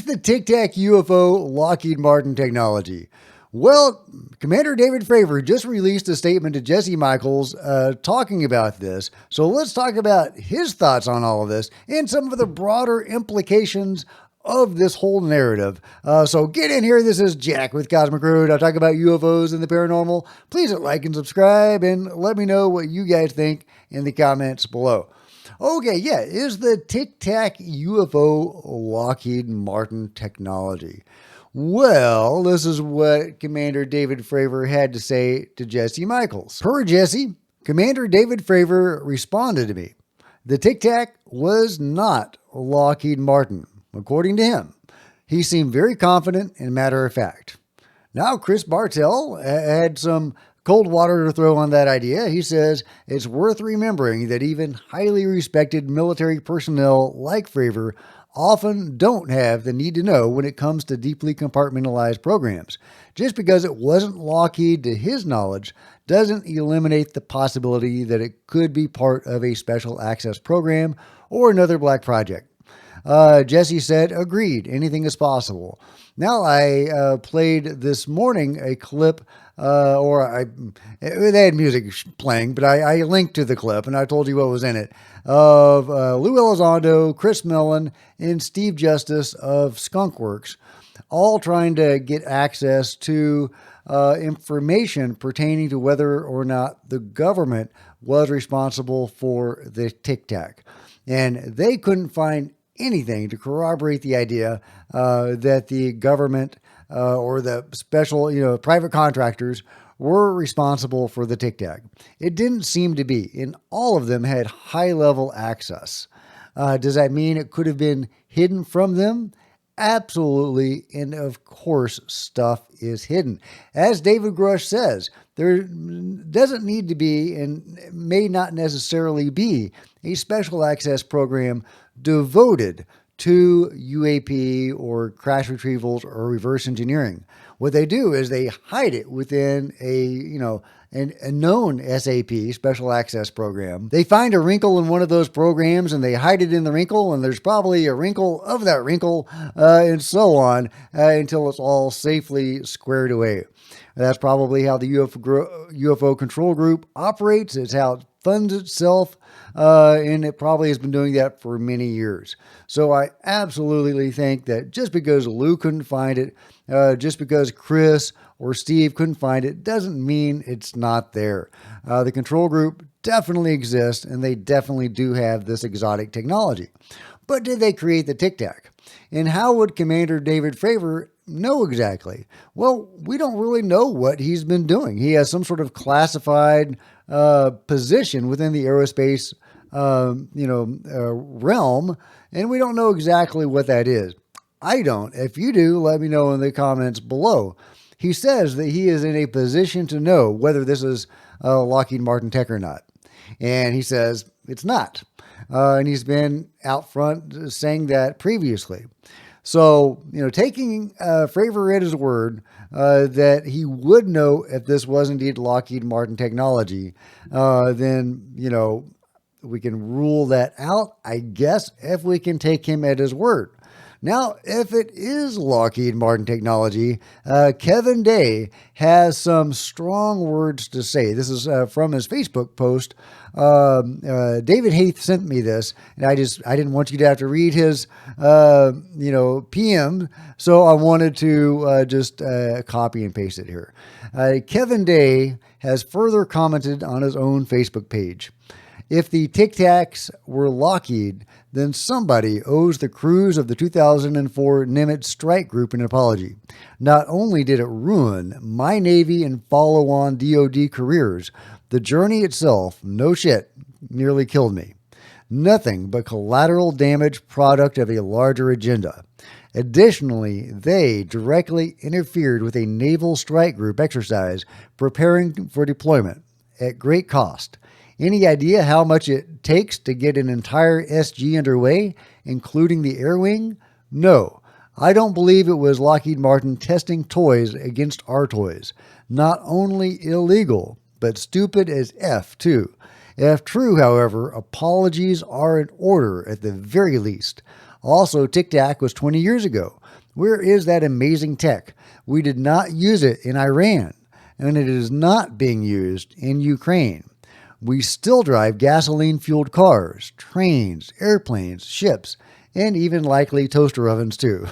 the Tic-Tac UFO Lockheed-Martin technology? Well, Commander David Fravor just released a statement to Jesse Michaels talking about this. So let's talk about his thoughts on all of this and some of the broader implications of this whole narrative. So get in here. This is Jack with Cosmic Road. I'll talk about UFOs and the paranormal. Please hit like and subscribe and let me know what you guys think in the comments below. Okay, yeah, is the Tic-Tac UFO Lockheed-Martin technology? Well, this is what Commander David Fravor had to say to Jesse Michaels. Per Jesse, Commander David Fravor responded to me. The Tic-Tac was not Lockheed-Martin, according to him. He seemed very confident and matter of fact. Now, Chris Bartell had some cold water to throw on that idea. He says it's worth remembering that even highly respected military personnel like Fravor often don't have the need to know when it comes to deeply compartmentalized programs. Just because it wasn't Lockheed to his knowledge doesn't eliminate the possibility that it could be part of a special access program or another black project. Jesse said, agreed, anything is possible. Now, I played this morning a clip, they had music playing, but I linked to the clip and I told you what was in it, of Lou Elizondo, Chris Mellon, and Steve Justice of Skunkworks, all trying to get access to information pertaining to whether or not the government was responsible for the Tic-Tac. And they couldn't find anything to corroborate the idea that the government or the special, private contractors were responsible for the Tic-Tac. It didn't seem to be, and all of them had high-level access. Does that mean it could have been hidden from them? Absolutely, and of course, stuff is hidden. As David Grush says, there doesn't need to be and may not necessarily be a special access program devoted to UAP or crash retrievals or reverse engineering. What they do is they hide it within a known SAP, special access program. They find a wrinkle in one of those programs and they hide it in the wrinkle, and there's probably a wrinkle of that wrinkle and so on until it's all safely squared away. That's probably how the UFO control group operates. It's how it funds itself, and it probably has been doing that for many years. So I absolutely think that just because Lou couldn't find it, just because Chris or Steve couldn't find it, doesn't mean it's not there. The control group definitely exists, and they definitely do have this exotic technology. But did they create the Tic-Tac? And how would Commander David Fravor know exactly? Well, we don't really know what he's been doing. He has some sort of classified position within the aerospace realm, and we don't know exactly what that is. I don't. If you do, let me know in the comments below. He says that he is in a position to know whether this is Lockheed-Martin tech or not. And he says it's not. And he's been out front saying that previously. So, taking Fravor at his word that he would know if this was indeed Lockheed-Martin technology, then, we can rule that out, I guess, if we can take him at his word. Now, if it is Lockheed-Martin technology, Kevin Day has some strong words to say. This is from his Facebook post. David Haith sent me this, and I didn't want you to have to read his, PM, so I wanted to just copy and paste it here. Kevin Day has further commented on his own Facebook page. If the Tic-Tacs were Lockheed, then somebody owes the crews of the 2004 Nimitz strike group an apology. Not only did it ruin my Navy and follow-on DoD careers, the journey itself, no shit, nearly killed me. Nothing but collateral damage product of a larger agenda. Additionally, they directly interfered with a naval strike group exercise preparing for deployment at great cost. Any idea how much it takes to get an entire SG underway, including the air wing? No, I don't believe it was Lockheed Martin testing toys against our toys. Not only illegal, but stupid as F too. If true, however, apologies are in order at the very least. Also, Tic-Tac was 20 years ago. Where is that amazing tech? We did not use it in Iran, and it is not being used in Ukraine. We still drive gasoline-fueled cars, trains, airplanes, ships, and even likely toaster ovens too.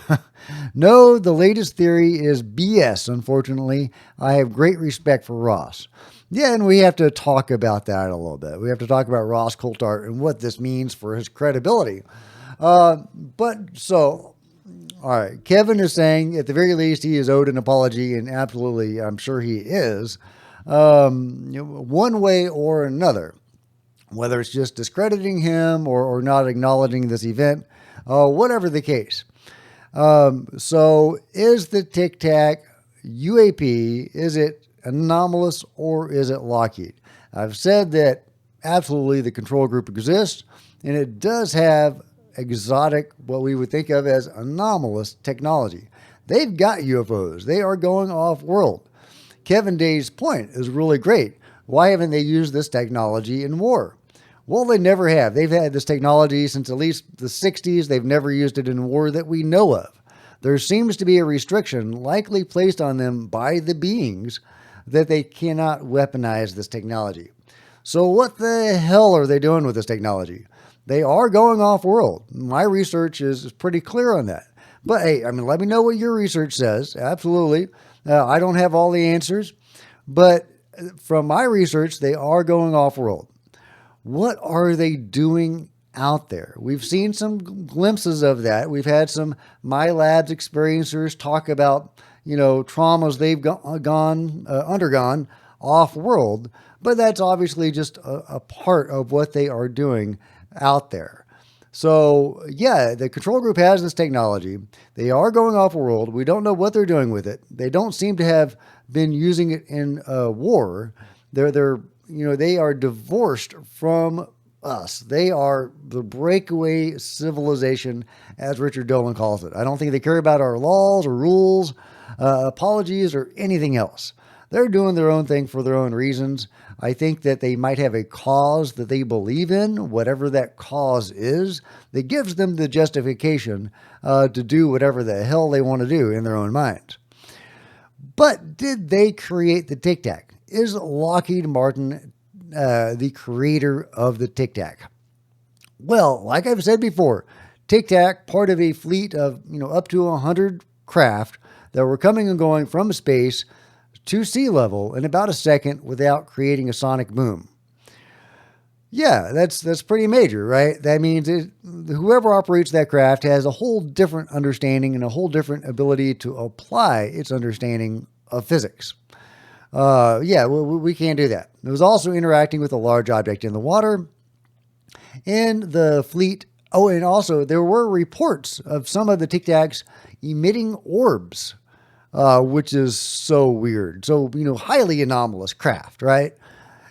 No, the latest theory is BS, unfortunately. I have great respect for Ross. Yeah, and we have to talk about that a little bit. We have to talk about Ross Coulthart and what this means for his credibility. All right, Kevin is saying at the very least he is owed an apology, and absolutely, I'm sure he is, one way or another, whether it's just discrediting him or not acknowledging this event, whatever the case. So is the Tic-Tac UAP, is it anomalous or is it Lockheed? I've said that absolutely the control group exists, and it does have exotic, what we would think of as anomalous technology. They've got UFOs. They are going off-world. Kevin Day's point is really great. Why haven't they used this technology in war? Well, they never have. They've had this technology since at least the 60s. They've never used it in war that we know of. There seems to be a restriction likely placed on them by the beings that they cannot weaponize this technology. So what the hell are they doing with this technology? They are going off-world. My research is pretty clear on that. But hey, let me know what your research says. Absolutely. I don't have all the answers, but from my research, they are going off-world. What are they doing out there? We've seen some glimpses of that. We've had some My Labs experiencers talk about, traumas they've undergone off-world, but that's obviously just a part of what they are doing out there. So yeah, the control group has this technology. They are going off-world. We don't know what they're doing with it. They don't seem to have been using it in war. They are divorced from us. They are the breakaway civilization, as Richard Dolan calls it. I don't think they care about our laws or rules, apologies, or anything else. They're doing their own thing for their own reasons. I think that they might have a cause that they believe in, whatever that cause is, that gives them the justification to do whatever the hell they want to do in their own minds. But did they create the Tic-Tac? Is Lockheed-Martin the creator of the Tic-Tac? Well, like I've said before, Tic-Tac, part of a fleet of up to 100 craft that were coming and going from space to sea level in about a second without creating a sonic boom. Yeah, that's pretty major, right? That means whoever operates that craft has a whole different understanding and a whole different ability to apply its understanding of physics. We can't do that. It was also interacting with a large object in the water, and the fleet. Oh, and also there were reports of some of the Tic-Tacs emitting orbs, which is so weird. So, highly anomalous craft, right?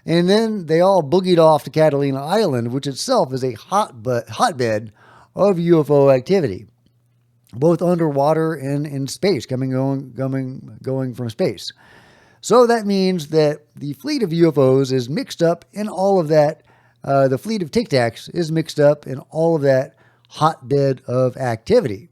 And then they all boogied off to Catalina Island, which itself is a hotbed of UFO activity, both underwater and in space, going from space. So that means that the fleet of UFOs is mixed up in all of that. The fleet of Tic-Tacs is mixed up in all of that hotbed of activity.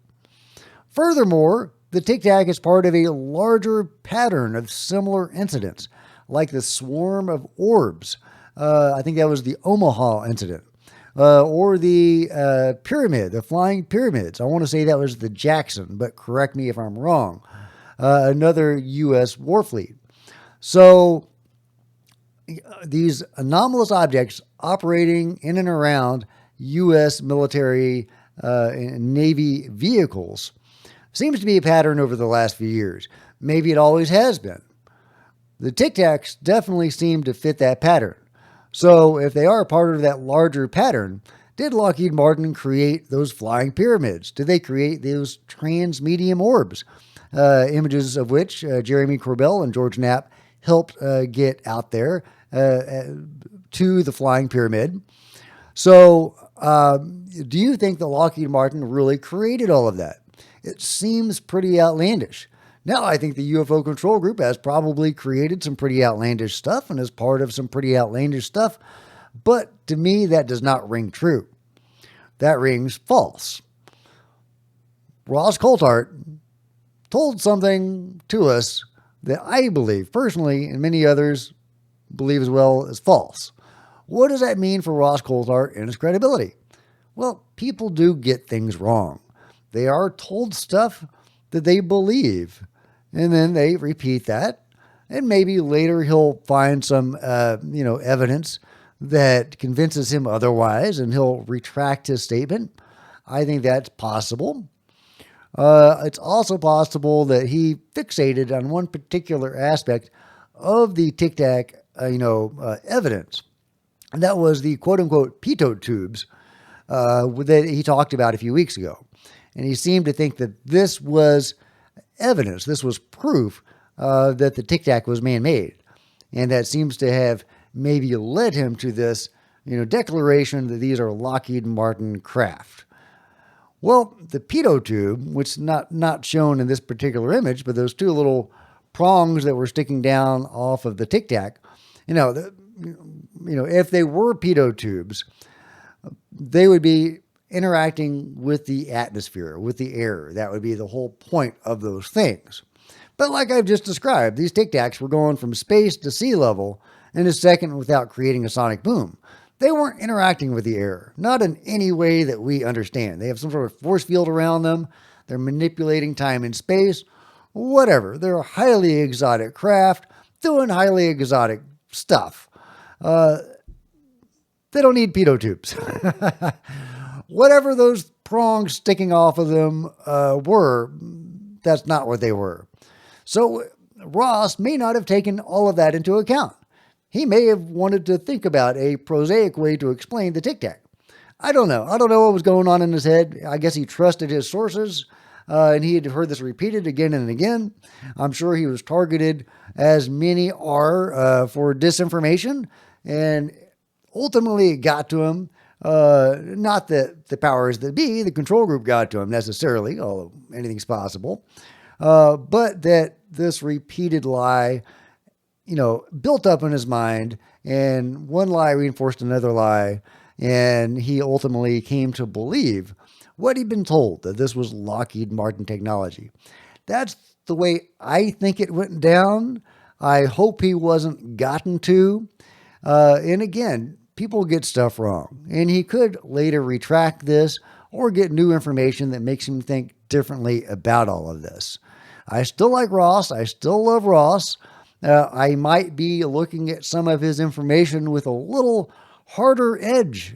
Furthermore, the Tic-Tac is part of a larger pattern of similar incidents, like the swarm of orbs. I think that was the Omaha incident. Or the pyramid, the flying pyramids. I want to say that was the Jackson, but correct me if I'm wrong. Another U.S. war fleet. So these anomalous objects operating in and around U.S. military and Navy vehicles seems to be a pattern over the last few years. Maybe it always has been. The Tic-Tacs definitely seem to fit that pattern. So if they are part of that larger pattern, did Lockheed Martin create those flying pyramids? Did they create those trans-medium orbs? Images of which Jeremy Corbell and George Knapp helped get out there to the flying pyramid. So do you think that Lockheed Martin really created all of that? It seems pretty outlandish. Now, I think the UFO control group has probably created some pretty outlandish stuff and is part of some pretty outlandish stuff. But to me, that does not ring true. That rings false. Ross Coulthart told something to us that I believe personally, and many others believe as well, is false. What does that mean for Ross Coulthart and his credibility? Well, people do get things wrong. They are told stuff that they believe, and then they repeat that, and maybe later he'll find some, evidence that convinces him otherwise, and he'll retract his statement. I think that's possible. It's also possible that he fixated on one particular aspect of the Tic-Tac, evidence. And that was the quote-unquote pitot tubes that he talked about a few weeks ago. And he seemed to think that this was evidence, this was proof that the Tic-Tac was man-made. And that seems to have maybe led him to this, declaration that these are Lockheed-Martin craft. Well, the pitot tube, which is not shown in this particular image, but those two little prongs that were sticking down off of the Tic-Tac, if they were pitot tubes, they would be interacting with the atmosphere, with the air. That would be the whole point of those things. But like I've just described, these Tic-Tacs were going from space to sea level in a second without creating a sonic boom. They weren't interacting with the air, not in any way that we understand. They have some sort of force field around them. They're manipulating time and space, whatever. They're a highly exotic craft doing highly exotic stuff. They don't need pitot tubes. Whatever those prongs sticking off of them were, that's not what they were. So Ross may not have taken all of that into account. He may have wanted to think about a prosaic way to explain the Tic-Tac. I don't know. I don't know what was going on in his head. I guess he trusted his sources, and he had heard this repeated again and again. I'm sure he was targeted, as many are, for disinformation, and ultimately it got to him. Not that the powers that be, the control group, got to him necessarily, although anything's possible, but that this repeated lie built up in his mind, and one lie reinforced another lie, and he ultimately came to believe what he'd been told, that this was Lockheed-Martin technology. That's the way I think it went down. I hope he wasn't gotten to. And again, people get stuff wrong, and he could later retract this or get new information that makes him think differently about all of this. I still like Ross. I still love Ross. I might be looking at some of his information with a little harder edge,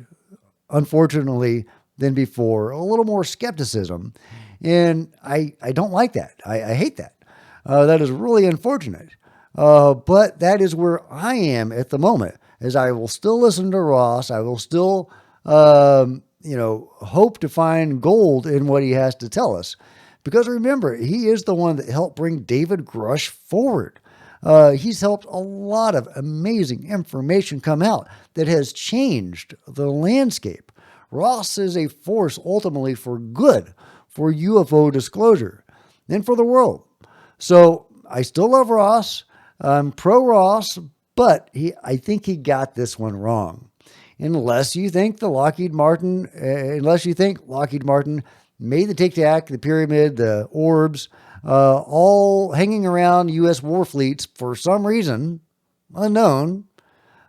unfortunately, than before, a little more skepticism. And I don't like that. I hate that. That is really unfortunate. But that is where I am at the moment, is I will still listen to Ross. I will still, hope to find gold in what he has to tell us. Because remember, he is the one that helped bring David Grush forward. He's helped a lot of amazing information come out that has changed the landscape. Ross is a force ultimately for good, for UFO disclosure, and for the world. So I still love Ross. I'm pro Ross, but I think he got this one wrong. Unless you think Lockheed Martin made the Tic-Tac, the pyramid, the orbs, all hanging around U.S. war fleets for some reason unknown.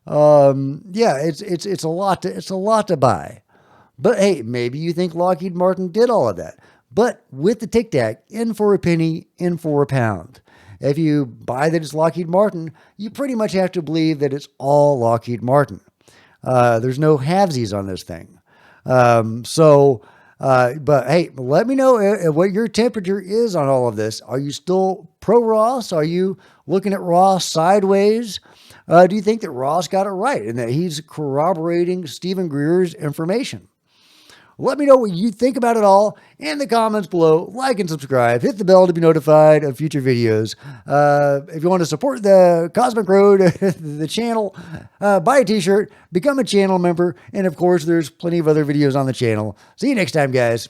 It's a lot to buy. But hey, maybe you think Lockheed Martin did all of that. But with the Tic-Tac, in for a penny, in for a pound. If you buy that it's Lockheed Martin, you pretty much have to believe that it's all Lockheed Martin. There's no halvesies on this thing. But hey, let me know what your temperature is on all of this. Are you still pro Ross? Are you looking at Ross sideways? Do you think that Ross got it right and that he's corroborating Stephen Greer's information? Let me know what you think about it all in the comments below. Like and subscribe. Hit the bell to be notified of future videos. If you want to support the Cosmic Road, the channel, buy a t-shirt, become a channel member, and of course, there's plenty of other videos on the channel. See you next time, guys.